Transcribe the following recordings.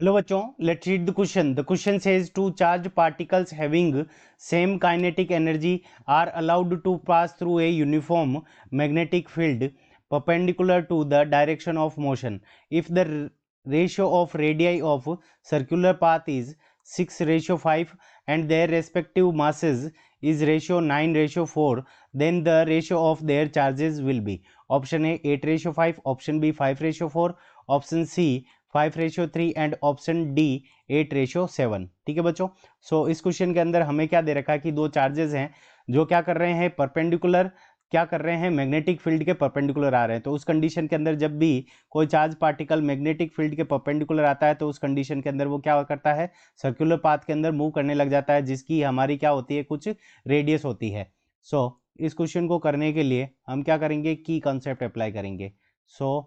Hello बच्चों, let's read the question. The question says two charged particles having same kinetic energy are allowed to pass through a uniform magnetic field perpendicular to the direction of motion. If the ratio of radii of circular path is 6:5 and their respective masses is ratio 9:4, then the ratio of their charges will be option A 8:5, option B 5:4, option C 5:3 and option D 8:7। ठीक है बच्चों, सो इस question के अंदर हमें क्या दे रखा है कि दो चार्जेस हैं जो क्या कर रहे हैं, परपेंडिकुलर क्या कर रहे हैं, मैग्नेटिक फील्ड के परपेंडिकुलर आ रहे हैं। तो उस कंडीशन के अंदर जब भी कोई चार्ज पार्टिकल मैग्नेटिक फील्ड के परपेंडिकुलर आता है तो उस कंडीशन के अंदर वो क्या करता है, सर्कुलर पाथ के अंदर मूव करने लग जाता है, जिसकी हमारी क्या होती है, कुछ रेडियस होती है। सो इस क्वेश्चन को करने के लिए हम क्या करेंगे, की कॉन्सेप्ट अप्लाई करेंगे। सो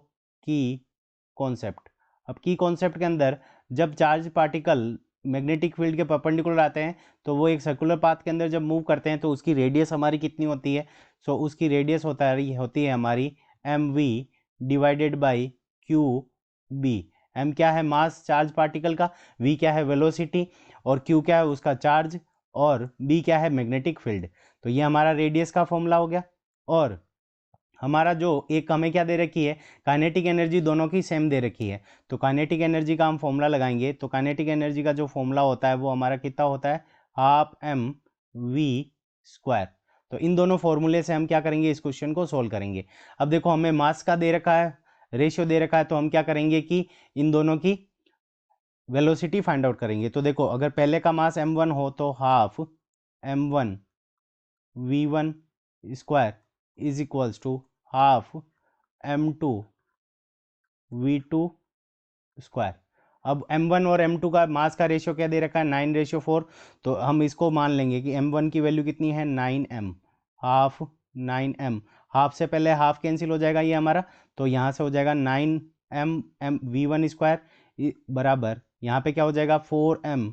की कॉन्सेप्ट, अब की कॉन्सेप्ट के अंदर जब चार्ज पार्टिकल मैग्नेटिक फील्ड के परपेंडिकुलर आते हैं तो वो एक सर्कुलर पाथ के अंदर जब मूव करते हैं तो उसकी रेडियस हमारी कितनी होती है। सो उसकी रेडियस होती है हमारी m v divided by q B. M क्या है, मास चार्ज पार्टिकल का, वी क्या है, वेलोसिटी, और क्यू क्या है, उसका चार्ज, और बी क्या है, मैग्नेटिक फील्ड। तो ये हमारा रेडियस का फॉर्मूला हो गया। और हमारा जो एक हमें क्या दे रखी है, काइनेटिक एनर्जी दोनों की सेम दे रखी है। तो काइनेटिक एनर्जी का हम फॉर्मूला लगाएंगे। तो काइनेटिक एनर्जी का जो फॉर्मूला होता है वो हमारा कितना होता है, हाफ एम वी स्क्वायर। तो इन दोनों फॉर्मूले से हम क्या करेंगे, इस क्वेश्चन को सोल्व करेंगे। अब देखो हमें मास का दे रखा है, रेशियो दे रखा है, तो हम क्या करेंगे कि इन दोनों की वेलोसिटी फाइंड आउट करेंगे। तो देखो अगर पहले का मास m1 हो तो half m1 v1 square is equals to half m2 v2 square. अब m1 और m2 का मास का रेशियो क्या दे रखा है, 9:4। तो हम इसको मान लेंगे कि m1 की वैल्यू कितनी है, 9m, हाफ 9m। हाफ से पहले हाफ कैंसिल हो जाएगा ये हमारा, तो यहाँ से हो जाएगा 9m m v1 स्क्वायर बराबर यहाँ पे क्या हो जाएगा, 4m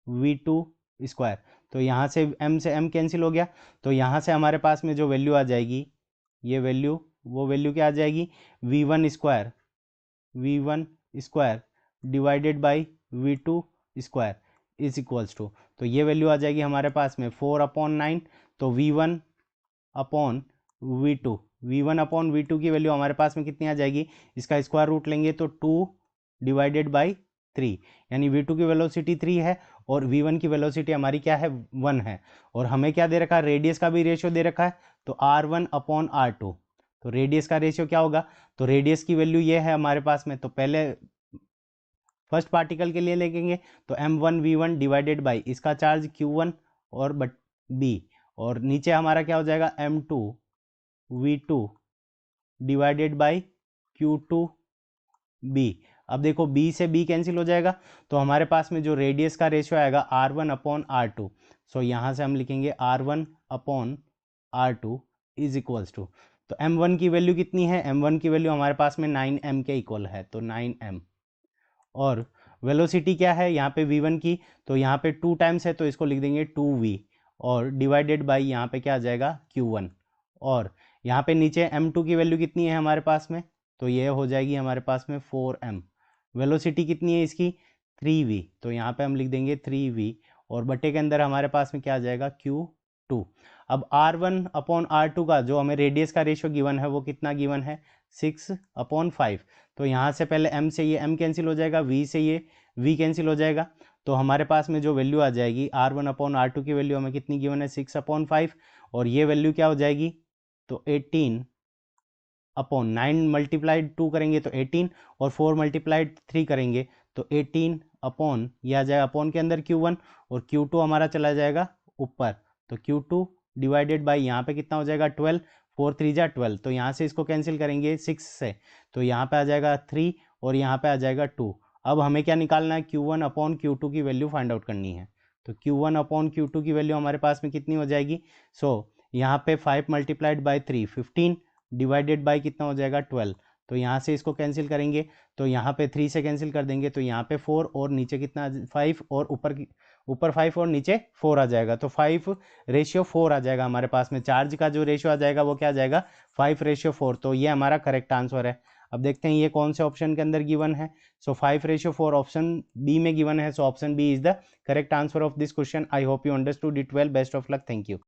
v2 स्क्वायर। तो यहाँ से m कैंसिल हो गया, तो यहाँ से हमारे पास में जो वैल्यू आ जाएगी, ये वैल्यू वो वैल्यू क्या आ जाएगी, v1 square divided by v2 square is equals to, तो ये वैल्यू आ जाएगी हमारे पास में 4/9। तो v1 अपॉन v2 की वैल्यू हमारे पास में कितनी आ जाएगी, इसका स्क्वायर रूट लेंगे तो 2 डिवाइडेड बाई 3, यानी v2 की वेलोसिटी 3 है और v1 की वेलोसिटी हमारी क्या है, 1 है। और हमें क्या दे रखा है, रेडियस का भी रेशियो दे रखा है, तो r1/r2। तो रेडियस का रेशियो क्या होगा, तो रेडियस की वैल्यू ये है हमारे पास में, तो पहले फर्स्ट पार्टिकल के लिए लेंगे तो m1 v1 डिवाइडेड बाई इसका चार्ज q1 और बट b, और नीचे हमारा क्या हो जाएगा, m2 v2 divided by q2 b। अब देखो b से b कैंसिल हो जाएगा, तो हमारे पास में जो रेडियस का रेशियो आएगा r1/r2। सो यहाँ से हम लिखेंगे r1/r2 इज इक्वल्स टू, तो m1 की वैल्यू कितनी है, m1 की वैल्यू हमारे पास में 9m के इक्वल है, तो 9m। और वेलोसिटी क्या है यहाँ पे v1 की, तो यहाँ पे 2 टाइम्स है तो इसको लिख देंगे 2v, और डिवाइडेड बाई यहाँ पे क्या आ जाएगा, q1। और यहाँ पे नीचे m2 की वैल्यू कितनी है हमारे पास में, तो ये हो जाएगी हमारे पास में 4m। वेलोसिटी कितनी है इसकी, 3v, तो यहाँ पे हम लिख देंगे 3v, और बटे के अंदर हमारे पास में क्या आ जाएगा, q2। अब r1/r2 का जो हमें रेडियस का रेशियो गिवन है वो कितना गिवन है, 6/5। तो यहाँ से पहले m से ये m कैंसिल हो जाएगा, v से ये v कैंसिल हो जाएगा, तो हमारे पास में जो वैल्यू आ जाएगी r1/r2 की वैल्यू हमें कितनी गिवन है, 6/5, और ये वैल्यू क्या हो जाएगी, तो 18/9 मल्टीप्लाइड 2 करेंगे तो 18, और 4 मल्टीप्लाइड 3 करेंगे तो 18 अपॉन, यह आ जाएगा अपॉन के अंदर q1, और q2 हमारा चला जाएगा ऊपर, तो q2 डिवाइडेड बाई यहाँ पे कितना हो जाएगा, 12, 4 3 जा 12, तो यहाँ से इसको कैंसिल करेंगे 6 से, तो यहाँ पे आ जाएगा 3 और यहाँ पे आ जाएगा 2। अब हमें क्या निकालना है, q1/q2 की वैल्यू फाइंड आउट करनी है। तो q1/q2 की वैल्यू हमारे पास में कितनी हो जाएगी, यहाँ पे 5 मल्टीप्लाइड बाई 3 15 डिवाइडेड बाई कितना हो जाएगा, 12। तो यहाँ से इसको कैंसिल करेंगे तो यहाँ पे 3 से कैंसिल कर देंगे, तो यहाँ पे 4 और नीचे कितना 5, और ऊपर 5 और नीचे 4 आ जाएगा, तो 5:4 आ जाएगा हमारे पास में। चार्ज का जो रेशियो आ जाएगा वो क्या आ जाएगा, 5:4। तो ये हमारा करेक्ट आंसर है। अब देखते हैं ये कौन से ऑप्शन के अंदर गिवन है। सो 5:4 ऑप्शन बी में गिवन है, so option B is the correct answer of this question. I hope you understood it well. Best of luck, thank you.